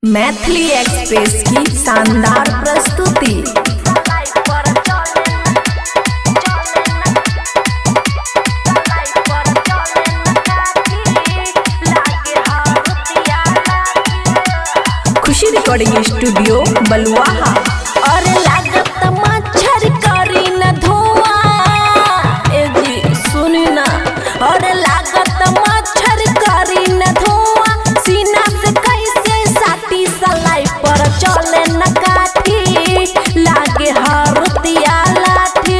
Maithili express की शानदार प्रस्तुति। खुशी रिकॉर्डिंग स्टूडियो बलुआहा। और लागत मच्छर करी न धुआं, ए जी सुनी ना। और लागत मच्छर करी न धुआं, सीना से कैसे साटी सलाई पर चले न काठी, लागे हरुतिया लाठी।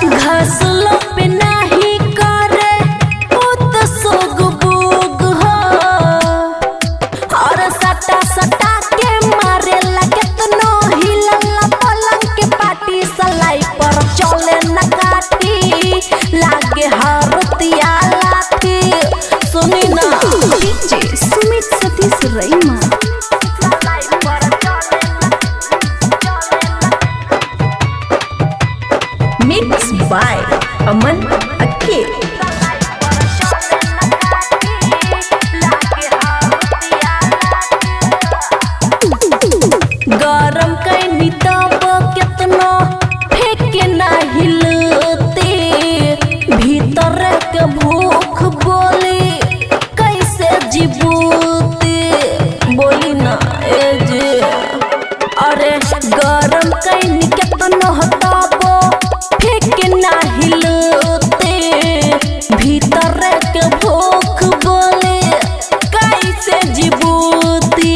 घसलो पे नहीं करे उत सुग बुग हो, और सटा सटा के मारे लगतनो हिलला पलंग के पाटी, सलाई पर चले न काठी, लागे हरुतिया लाठी। सुनी ना DJ Sumit Satish Raima. Mix by Aman Akke. गरम कैनी तब केतनो फेंके ना हिलते, भीतर के भूख बोली कैसे जीबूते, बोली ना ए जे। अरे गरम कैनी केतनो तब फेंके ना हिलते, भीतर के भूख बोली कैसे जीबूती।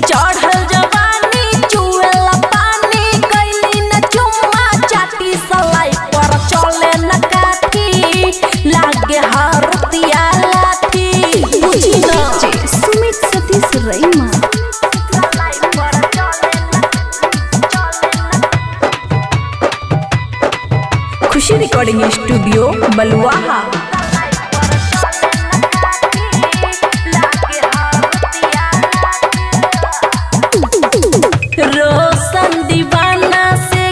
चढ़ल जवानी चुएला पानी, कैली न चुम्मा चाटी, सलाई पर चले न काठी, लागे हरुतिया लाठी। बुझी ना डीजे सुमित सतीश रईमा। खुशी रिकॉर्डिंग स्टूडियो बलुआहा। रोशन दीवाना से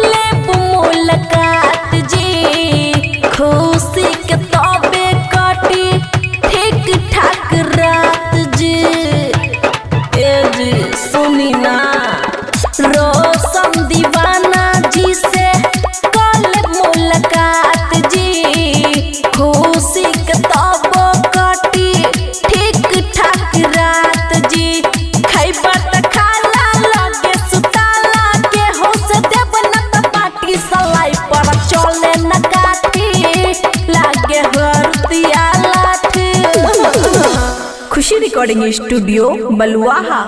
लेब मुलाकात जी, खुशी के तबे कटी ठीक ठाक रात जी। ए जी सुनी ना, रोशन दीवाना जी से लेब मुलाकात जी, खुशी के तबे कटी ठीक ठाक रात जी। खैबा त खाला लगे सुताला, के हो से देब न त पाटी, सलाई पर चले न काठी, लागे हरुतिया लाठी। खुशी रिकॉर्डिंग स्टूडियो बलुआहा।